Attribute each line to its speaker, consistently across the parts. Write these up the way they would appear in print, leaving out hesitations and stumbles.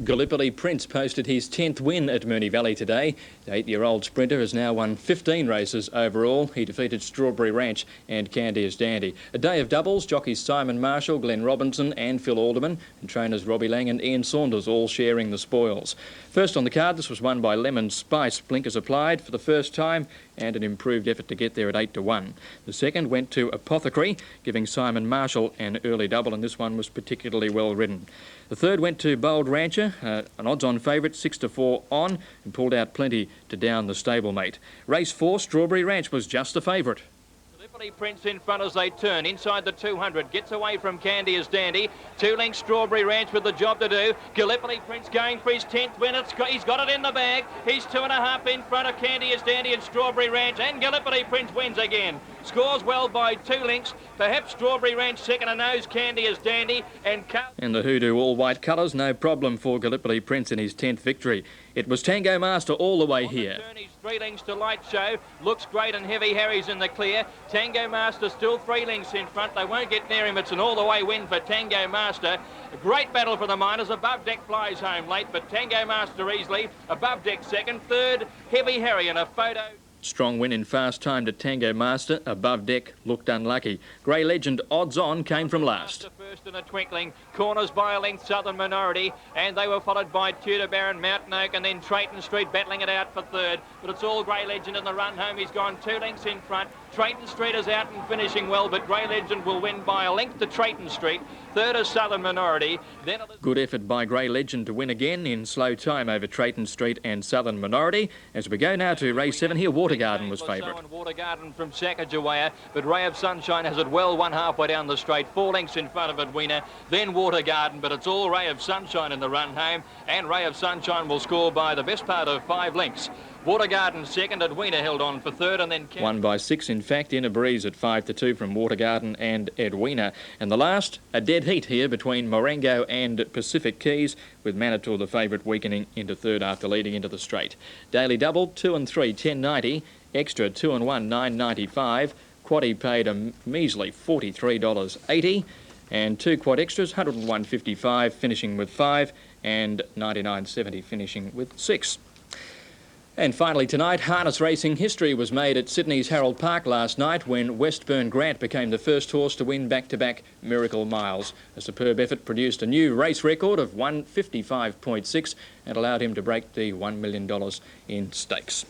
Speaker 1: Gallipoli Prince posted his 10th win at Moonee Valley today. The 8-year-old sprinter has now won 15 races overall. He defeated Strawberry Ranch and Candia's Dandy. A day of doubles, jockeys Simon Marshall, Glenn Robinson and Phil Alderman, and trainers Robbie Lang and Ian Saunders all sharing the spoils. First on the card, this was won by Lemon Spice. Blinkers applied for the first time and an improved effort to get there at 8-1. The second went to Apothecary, giving Simon Marshall an early double, and this one was particularly well ridden. The third went to Bold Rancher, an odds-on favourite, 6-4 on, and pulled out plenty to down the stablemate. Race 4, Strawberry Ranch was just the favourite.
Speaker 2: Gallipoli Prince in front as they turn inside the 200, gets away from Candia's Dandy. 2 lengths Strawberry Ranch with the job to do. Gallipoli Prince going for his 10th win. He's got it in the bag. He's 2.5 in front of Candia's Dandy and Strawberry Ranch, and Gallipoli Prince wins again. Scores well by 2 lengths. Perhaps Strawberry Ranch second, a nose Candia's Dandy and
Speaker 1: the Hoodoo all-white colours, no problem for Gallipoli Prince in his 10th victory. It was Tango Master all the way here.
Speaker 2: 3 lengths to Light Show. Looks great, and Heavy Harry's in the clear. Tango Master still 3 lengths in front. They won't get near him. It's an all-the-way win for Tango Master. A great battle for the Miners. Above Deck flies home late, but Tango Master easily. Above Deck second. Third, Heavy Harry, and a photo.
Speaker 1: Strong win in fast time to Tango Master. Above Deck looked unlucky. Grey Legend odds on came from last.
Speaker 2: First in a twinkling, corners by a length Southern Minority, and they were followed by Tudor Baron, Mountain Oak, and then Trayton Street battling it out for third. But it's all Grey Legend in the run home. He's gone 2 lengths in front. Trayton Street is out and finishing well, but Grey Legend will win by a length to Trayton Street. Third is Southern Minority. Then
Speaker 1: good effort by Grey Legend to win again in slow time over Trayton Street and Southern Minority. As we go now to race 7 here, Watergarden was favourite.
Speaker 2: Watergarden from Sacagawea, but Ray of Sunshine has it well won halfway down the straight. 4 lengths in front of Edwina, then Watergarden, but it's all Ray of Sunshine in the run home, and Ray of Sunshine will score by the best part of 5 lengths. Watergarden second, Edwina held on for third, and then
Speaker 1: won by 6 in fact, in a breeze at 5-2 from Watergarden and Edwina. And the last, a dead heat here between Morango and Pacific Keys, with Manitou the favourite weakening into third after leading into the straight. Daily double 2 and 3 10.90, extra 2 and 1 9.95. Quaddie paid a measly $43.80, and 2 quad extras 101.55 finishing with 5, and 99.70 finishing with 6. And finally tonight, harness racing history was made at Sydney's Harold Park last night when Westburn Grant became the first horse to win back-to-back Miracle Miles. A superb effort produced a new race record of 155.6 and allowed him to break the $1 million in stakes.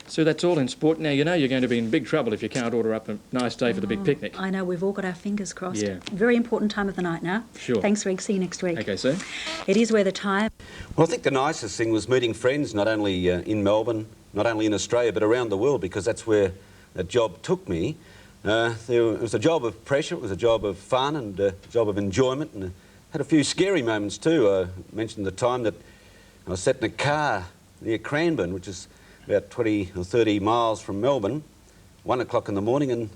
Speaker 1: So that's all in sport. Now, you know you're going to be in big trouble if you can't order up a nice day for the big picnic.
Speaker 3: I know, we've all got our fingers crossed.
Speaker 1: Yeah.
Speaker 3: Very important time of the night now.
Speaker 1: Sure.
Speaker 3: Thanks, Greg. See you next week.
Speaker 1: Okay, sir.
Speaker 3: It is where the time.
Speaker 4: Well, I think the nicest thing was meeting friends, not only in Melbourne, not only in Australia, but around the world, because that's where that job took me. It was a job of pressure, it was a job of fun and a job of enjoyment, and had a few scary moments too. I mentioned the time that I was sat in a car near Cranbourne, which is about 20 or 30 miles from Melbourne, 1 o'clock in the morning, and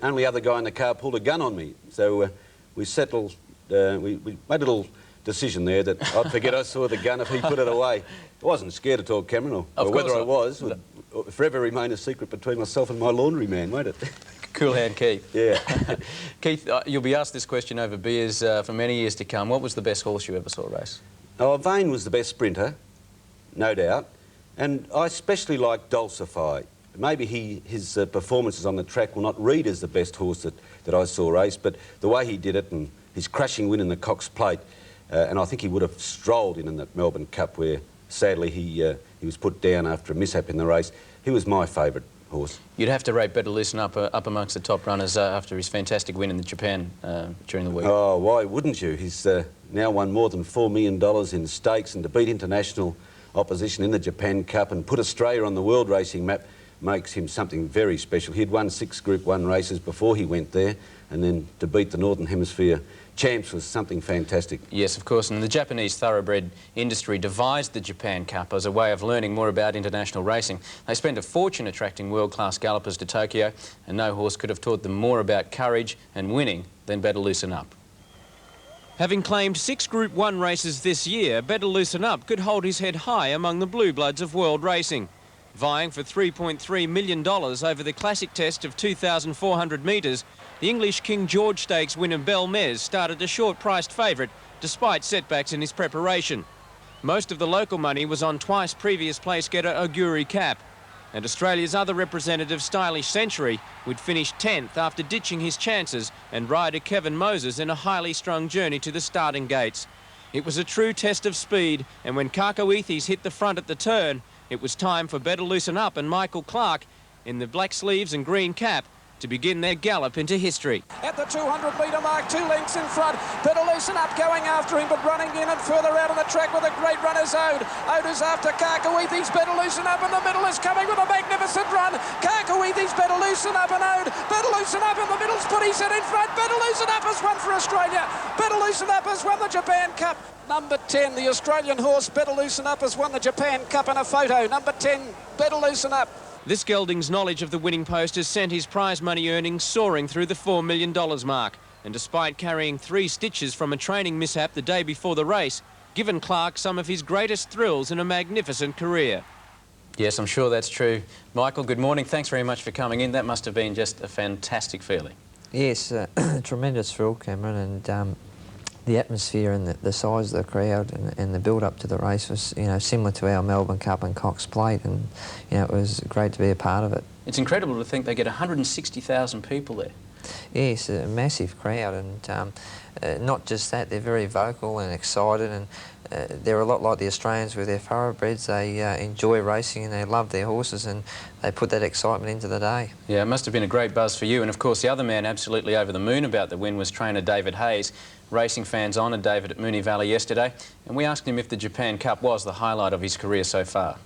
Speaker 4: only other guy in the car pulled a gun on me. So we settled, we made a little decision there that I'd forget I saw the gun if he put it away. I wasn't scared at all, Cameron, or whether I was would forever remain a secret between myself and my laundry man, won't it?
Speaker 5: Cool hand, Keith.
Speaker 4: Yeah.
Speaker 5: Keith, you'll be asked this question over beers for many years to come. What was the best horse you ever saw race?
Speaker 4: Oh, Vane was the best sprinter, no doubt. And I especially like Dulcify. Maybe his performances on the track will not read as the best horse that I saw race, but the way he did it and his crushing win in the Cox Plate, and I think he would have strolled in that Melbourne Cup where sadly he was put down after a mishap in the race. He was my favourite horse.
Speaker 5: You'd have to rate Better Listen up amongst the top runners after his fantastic win in Japan during the week.
Speaker 4: Oh, why wouldn't you? He's now won more than $4 million in stakes, and to beat international opposition in the Japan Cup and put Australia on the world racing map makes him something very special. He'd won 6 Group 1 races before he went there, and then to beat the Northern Hemisphere champs was something fantastic.
Speaker 5: Yes, of course, and the Japanese thoroughbred industry devised the Japan Cup as a way of learning more about international racing. They spent a fortune attracting world-class gallopers to Tokyo, and no horse could have taught them more about courage and winning than Better Loosen Up.
Speaker 6: Having claimed 6 Group 1 races this year, Better Loosen Up could hold his head high among the blue bloods of world racing. Vying for $3.3 million over the classic test of 2,400 metres, the English King George Stakes winner Belmez started a short-priced favourite despite setbacks in his preparation. Most of the local money was on twice previous place getter Auguri Cap. And Australia's other representative, Stylish Century, would finish 10th after ditching his chances and rider Kevin Moses in a highly strung journey to the starting gates. It was a true test of speed, and when Carcoethes hit the front at the turn, it was time for Better Loosen Up and Michael Clark, in the black sleeves and green cap, to begin their gallop into history.
Speaker 7: At the 200-metre mark, 2 lengths in front. Better Loosen Up going after him, but running in and further out on the track with a great run is Ode. Ode is after Carcoethes. Better Loosen Up in the middle is coming with a magnificent run. Carcoethes, Better Loosen Up and Ode. Better Loosen Up in the middle's put his head in front. Better Loosen Up has won for Australia. Better Loosen Up has won the Japan Cup. Number 10, the Australian horse, Better Loosen Up, has won the Japan Cup in a photo. Number 10, Better Loosen Up.
Speaker 6: This gelding's knowledge of the winning post has sent his prize money earnings soaring through the $4 million mark. And despite carrying 3 stitches from a training mishap the day before the race, given Clark some of his greatest thrills in a magnificent career.
Speaker 5: Yes, I'm sure that's true. Michael, good morning. Thanks very much for coming in. That must have been just a fantastic feeling.
Speaker 8: Yes, tremendous thrill, Cameron, and the atmosphere and the size of the crowd and the build-up to the race was, you know, similar to our Melbourne Cup and Cox Plate, and, you know, it was great to be a part of it.
Speaker 5: It's incredible to think they get 160,000 people there.
Speaker 8: Yes, a massive crowd, and not just that, they're very vocal and excited, and they're a lot like the Australians with their thoroughbreds. They enjoy racing and they love their horses, and they put that excitement into the day.
Speaker 5: Yeah, it must have been a great buzz for you, and of course the other man absolutely over the moon about the win was trainer David Hayes. Racing fans honoured David at Moonee Valley yesterday, and we asked him if the Japan Cup was the highlight of his career so far.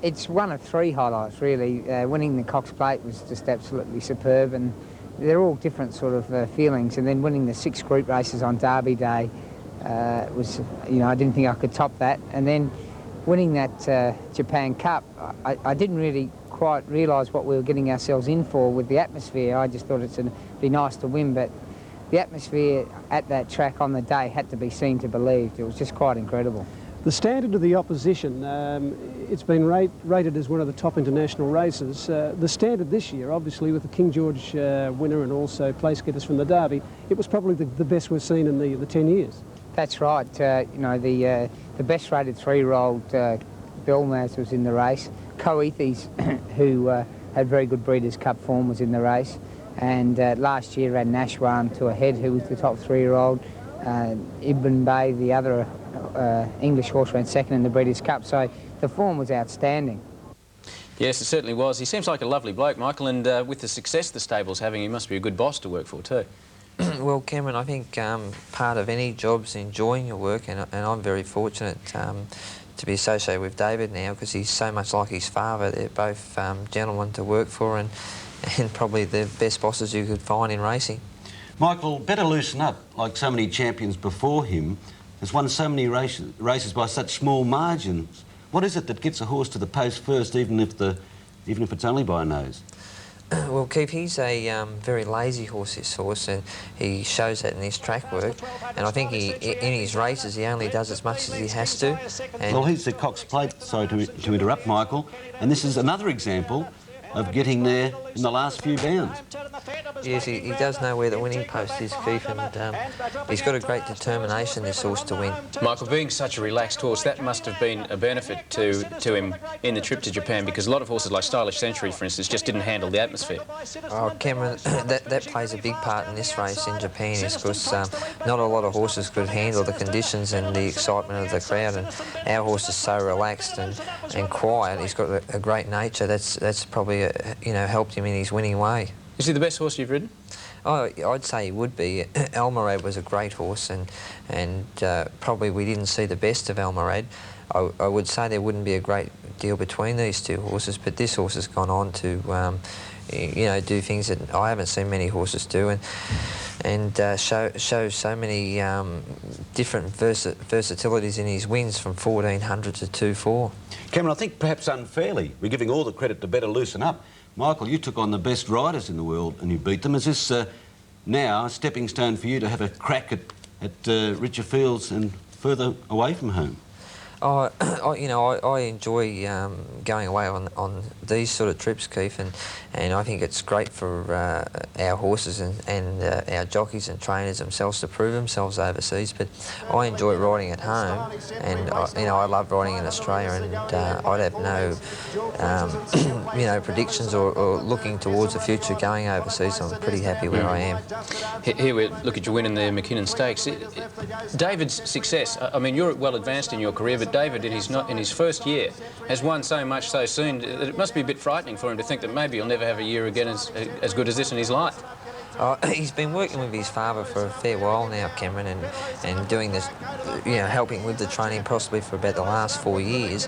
Speaker 9: It's one of 3 highlights, really. Winning the Cox Plate was just absolutely superb, and they're all different sort of feelings. And then winning the 6 group races on Derby Day was, you know, I didn't think I could top that. And then winning that Japan Cup, I didn't really quite realise what we were getting ourselves in for with the atmosphere. I just thought it'd be nice to win, but the atmosphere at that track on the day had to be seen to believed. It was just quite incredible.
Speaker 10: The standard of the opposition, it's been rated as one of the top international races. The standard this year, obviously, with the King George winner and also place getters from the Derby, it was probably the best we've seen in the 10 years.
Speaker 9: That's right. You know, the best rated 3-year-old Belmaz was in the race. Coethes, who had very good Breeders' Cup form, was in the race. And last year ran Nashwan to a head, who was the top 3-year-old. Ibn Bay, the other English horse, ran second in the Breeders' Cup, so the form was outstanding.
Speaker 5: Yes, it certainly was. He seems like a lovely bloke, Michael, and with the success the stable's having, he must be a good boss to work for too.
Speaker 8: Well, Cameron, I think part of any job's enjoying your work, and I'm very fortunate to be associated with David now, because he's so much like his father. They're both gentlemen to work for, and probably the best bosses you could find in racing.
Speaker 4: Michael, Better Loosen Up, like so many champions before him, has won so many races by such small margins. What is it that gets a horse to the post first, even if it's only by a nose?
Speaker 8: Well, Keith, he's a very lazy horse, this horse, and he shows that in his track work. And I think in his races he only does as much as he has to. And
Speaker 4: well, he's the Cox Plate, sorry to interrupt, Michael, and this is another example of getting there in the last few bounds.
Speaker 8: Yes, he does know where the winning post is, Keith, and he's got a great determination, this horse, to win.
Speaker 5: Michael, being such a relaxed horse, that must have been a benefit to him in the trip to Japan, because a lot of horses like Stylish Century, for instance, just didn't handle the atmosphere.
Speaker 8: Oh, Cameron, that plays a big part in this race in Japan, is because not a lot of horses could handle the conditions and the excitement of the crowd, and our horse is so relaxed and quiet. He's got a great nature. That's probably you know, helped him in his winning way.
Speaker 5: Is he the best horse you've ridden?
Speaker 8: Oh, I'd say he would be. Almirad was a great horse, and probably we didn't see the best of Almirad. I would say there wouldn't be a great deal between these two horses, but this horse has gone on to, you know, do things that I haven't seen many horses do, and show so many different versatilities in his wins, from 1400 to 2-4.
Speaker 4: Cameron, I think perhaps unfairly, we're giving all the credit to Better Loosen Up. Michael, you took on the best riders in the world and you beat them. Is this now a stepping stone for you to have a crack at richer fields and further away from home?
Speaker 8: I enjoy going away on these sort of trips, Keith, and I think it's great for our horses and our jockeys and trainers themselves to prove themselves overseas. But I enjoy riding at home, and I love riding in Australia, and I'd have no predictions or looking towards the future going overseas. I'm pretty happy where I am.
Speaker 5: Here we look at your win in the Mackinnon Stakes. David's success, I mean, you're well advanced in your career, but David, in his first year, has won so much so soon that it must be a bit frightening for him to think that maybe he'll never have a year again as good as this in his life.
Speaker 8: He's been working with his father for a fair while now, Cameron, and doing this, helping with the training possibly for about the last 4 years,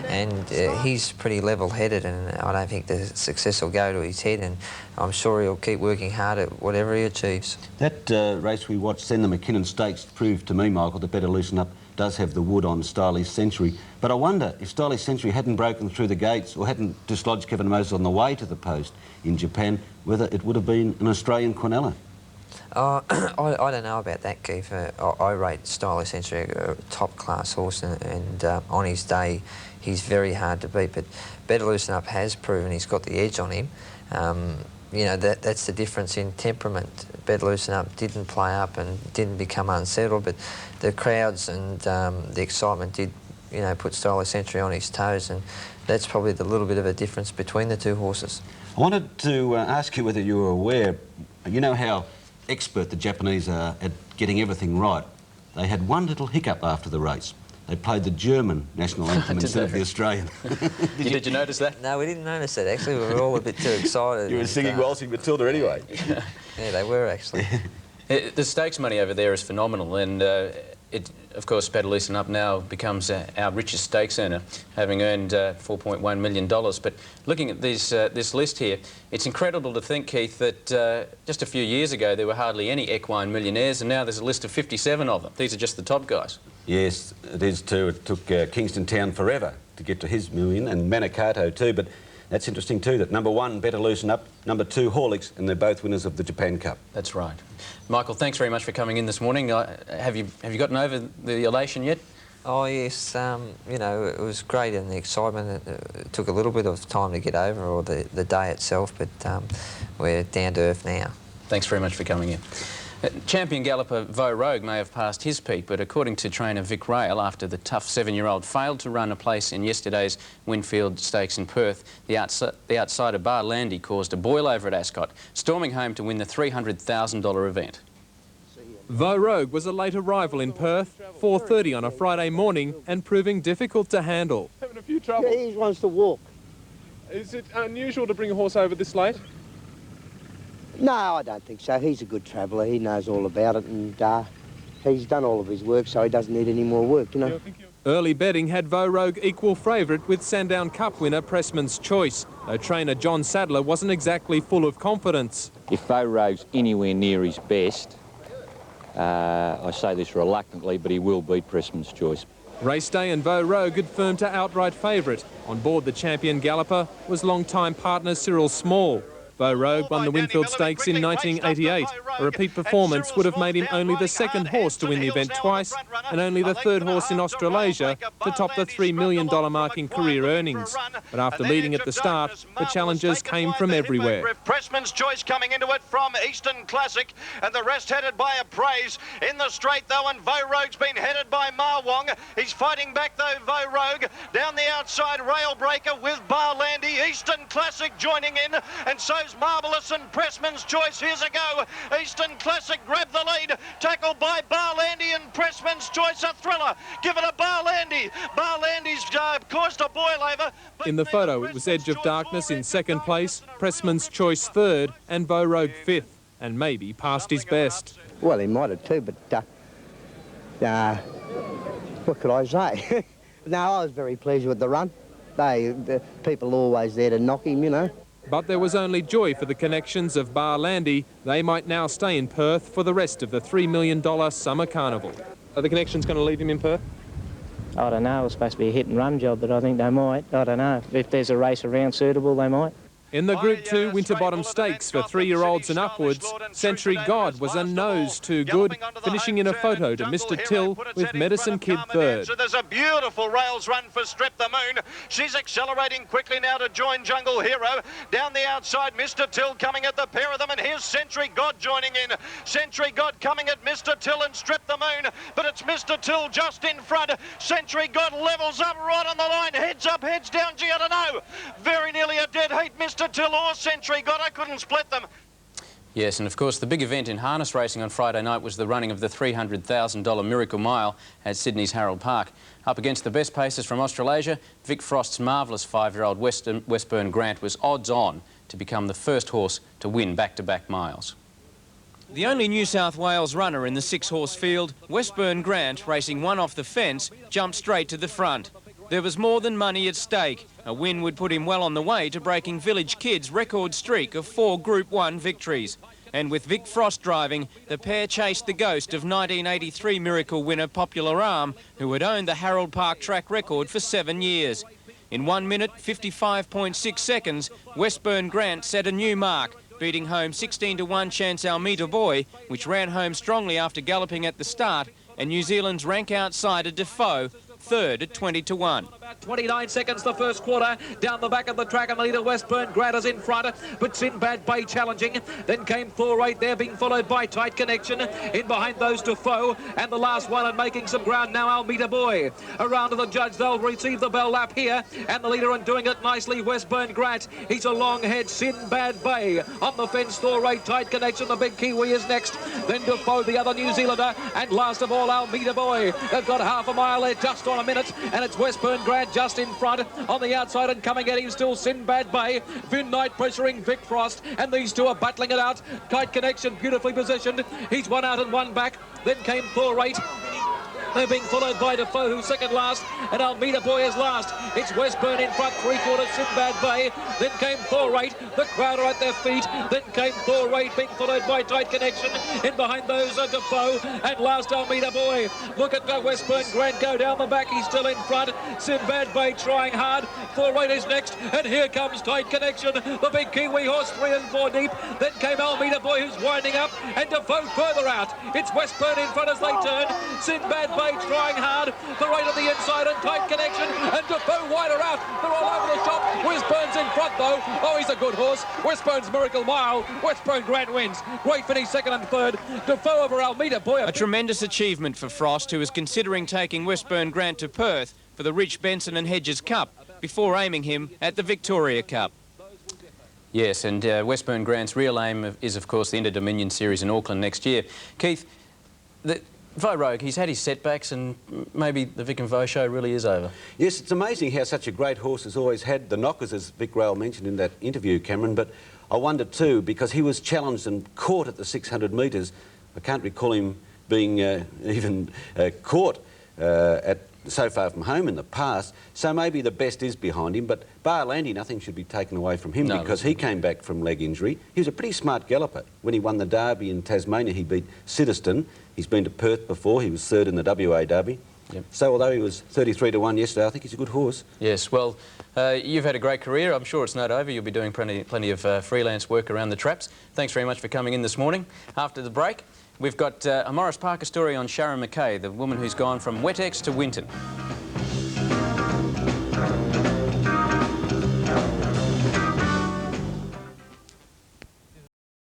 Speaker 8: and he's pretty level-headed, and I don't think the success will go to his head, and I'm sure he'll keep working hard at whatever he achieves.
Speaker 4: That race we watched then, the Mackinnon Stakes, proved to me, Michael, that Better Loosen Up does have the wood on Styley's Century. But I wonder if Styley's Century hadn't broken through the gates or hadn't dislodged Kevin Moses on the way to the post in Japan, whether it would have been an Australian Quinella.
Speaker 8: I don't know about that, Keith. I rate Styley's Century a top-class horse, and on his day, he's very hard to beat. But Better Loosen Up has proven he's got the edge on him. That's the difference in temperament. Better Loosen Up didn't play up and didn't become unsettled, but the crowds and the excitement did, put Styley's Century on his toes, and that's probably the little bit of a difference between the two horses.
Speaker 4: I wanted to ask you whether you were aware, you know how expert the Japanese are at getting everything right. They had one little hiccup after the race. They played the German national anthem instead of the Australian.
Speaker 5: Did you notice that?
Speaker 8: No, we didn't notice that, actually. We were all a bit too excited.
Speaker 4: You were singing Waltzing Matilda anyway.
Speaker 8: Yeah, they were, actually.
Speaker 5: The stakes money over there is phenomenal, and of course, Better Loosen Up now becomes our richest stakes earner, having earned $4.1 million. But looking at this list here, it's incredible to think, Keith, that just a few years ago there were hardly any equine millionaires, and now there's a list of 57 of them. These are just the top guys.
Speaker 4: Yes, it is too. It took Kingston Town forever to get to his million, and Manicato too, but that's interesting too, that number 1, Better Loosen Up, number 2, Horlicks, and they're both winners of the Japan Cup.
Speaker 5: That's right. Michael, thanks very much for coming in this morning. Have you gotten over the elation yet?
Speaker 8: Oh, yes. It was great, and the excitement, it took a little bit of time to get over, or the day itself, but we're down to earth now.
Speaker 5: Thanks very much for coming in. Champion galloper Vo Rogue may have passed his peak, but according to trainer Vic Rail, after the tough 7-year-old failed to run a place in yesterday's Winfield Stakes in Perth, the outsider Bar Landy caused a boil over at Ascot, storming home to win the $300,000 event.
Speaker 11: Vo Rogue was a late arrival in Perth, 4:30 on a Friday morning, and proving difficult to handle.
Speaker 12: Having a few trouble.
Speaker 13: Yeah, he wants to walk.
Speaker 12: Is it unusual to bring a horse over this late?
Speaker 13: No, I don't think so. He's a good traveller. He knows all about it, and he's done all of his work, so he doesn't need any more work,
Speaker 11: Early betting had Vo Rogue equal favourite with Sandown Cup winner Pressman's Choice, though trainer John Sadler wasn't exactly full of confidence.
Speaker 14: If Vo Rogue's anywhere near his best, I say this reluctantly, but he will beat Pressman's Choice.
Speaker 11: Race day and Vo Rogue had firmed to outright favourite. On board the champion galloper was long-time partner Cyril Small. Vo Rogue won the Winfield Stakes in 1988. A repeat performance would have made him only the second horse to win the event twice and only the third horse in Australasia to top the $3 million mark in career earnings. But after leading at the start, the challenges came from everywhere.
Speaker 15: Pressman's Choice coming into it from Eastern Classic, and the rest headed by Appraise. In the straight, though, and Vo Rogue's been headed by Ma Wong. He's fighting back, though, Vo Rogue. Down the outside, Railbreaker with Bar Landy. Eastern Classic joining in, and so's Marvellous and Pressman's Choice. Here's a go. Eastern Classic grabbed the lead, tackled by Bar Landy, and Pressman's Choice a thriller. Give it a Bar Landy. Bar Landy's caused a boil over.
Speaker 11: In the photo, it was Edge of Darkness in second place, Pressman's Choice third, and Vo Rogue fifth, and maybe past his best.
Speaker 13: Well, he might have too, but what could I say? No, I was very pleased with the run. The people are always there to knock him,
Speaker 11: But there was only joy for the connections of Bar Landy. They might now stay in Perth for the rest of the $3 million summer carnival.
Speaker 12: Are the connections going to leave him in Perth?
Speaker 16: I don't know. It was supposed to be a hit-and-run job, but I think they might. I don't know. If there's a race around suitable, they might.
Speaker 11: In the Group 2 Winterbottom Stakes for 3-year-olds and upwards, Century God was a nose too good, finishing in a photo to Mr. Till with Medicine Kid third.
Speaker 15: So there's a beautiful rails run for Strip the Moon. She's accelerating quickly now to join Jungle Hero. Down the outside, Mr. Till coming at the pair of them, and here's Century God joining in. Century God coming at Mr. Till and Strip the Moon, but it's Mr. Till just in front. Century God levels up right on the line, heads up, heads down. Gee, I don't know. Very nearly a dead heat, Mr. Till or Century God. I couldn't split them.
Speaker 5: Yes, and of course the big event in harness racing on Friday night was the running of the $300,000 Miracle Mile at Sydney's Harold Park. Up against the best pacers from Australasia, Vic Frost's marvellous 5-year-old Westburn Grant was odds-on to become the first horse to win back-to-back miles.
Speaker 6: The only New South Wales runner in the 6-horse field, Westburn Grant, racing one off the fence, jumped straight to the front. There was more than money at stake. A win would put him well on the way to breaking Village Kid's record streak of 4 Group 1 victories. And with Vic Frost driving, the pair chased the ghost of 1983 Miracle winner Popular Arm, who had owned the Harold Park track record for 7 years. In 1 minute, 55.6 seconds, Westburn Grant set a new mark, beating home 16-1 Chance Almeida Boy, which ran home strongly after galloping at the start, and New Zealand's rank outsider Defoe, third at 20-1.
Speaker 16: 29 seconds the first quarter. Down the back of the track, and the leader Westburn Grant is in front, but Sinbad Bay challenging. Then came 4-8 there, being followed by Tight Connection. In behind those Defoe, and the last one and making some ground now Almeida Boy. Around to the judge, they'll receive the bell lap here, and the leader and doing it nicely, Westburn Grant. He's a long head, Sinbad Bay. On the fence, 4-8 Tight Connection, the big Kiwi is next. Then Defoe, the other New Zealander, and last of all Almeida Boy. They've got half a mile there, just on a minute, and it's Westburn Grant just in front. On the outside and coming at him still Sinbad Bay. Vin Knight pressuring Vic Frost, and these two are battling it out. Tight Connection beautifully positioned. He's one out and one back. Then came 4-8. They're being followed by Defoe, who's second last, and Almeida Boy is last. It's Westburn in front, 3/4 Sinbad Bay. Then came 4-8. The crowd are at their feet. Then came 4-8, being followed by Tight Connection. In behind those are Defoe, and last Almeida Boy. Look at Westburn Grant go down the back. He's still in front. Sinbad Bay trying hard. 4-8 is next, and here comes Tight Connection. The big Kiwi horse, 3 and 4 deep. Then came Almeida Boy, who's winding up, and Defoe further out. It's Westburn in front as they turn. Sinbad Bay trying hard, the right of the inside and Tight Connection, and Defoe wider out. They're all over the shop. Westburn's in front though. Oh, he's a good horse. Westburn's Miracle Mile. Westburn Grant wins. Great finish, second and third. Defoe over Almeida Boy.
Speaker 6: A tremendous achievement for Frost, who is considering taking Westburn Grant to Perth for the Rich Benson and Hedges Cup before aiming him at the Victoria Cup.
Speaker 5: Yes, and Westburn Grant's real aim is, of course, the Inter-Dominion Series in Auckland next year. Keith, Vo Rogue, he's had his setbacks, and maybe the Vic and Vo show really is over.
Speaker 4: Yes, it's amazing how such a great horse has always had the knockers, as Vic Rail mentioned in that interview, Cameron, but I wonder too, because he was challenged and caught at the 600 metres. I can't recall him being even caught so far from home in the past, so maybe the best is behind him, but bar Landy, nothing should be taken away from him because he came back from leg injury. He was a pretty smart galloper. When he won the Derby in Tasmania, he beat Siddiston. He's been to Perth before. He was third in the WA Derby. Yep. So although he was 33-1 yesterday, I think he's a good horse.
Speaker 5: Yes, well, you've had a great career. I'm sure it's not over. You'll be doing plenty of freelance work around the traps. Thanks very much for coming in this morning. After the break, we've got a Morris Parker story on Sharon McKay, the woman who's gone from Wet-Ex to Winton.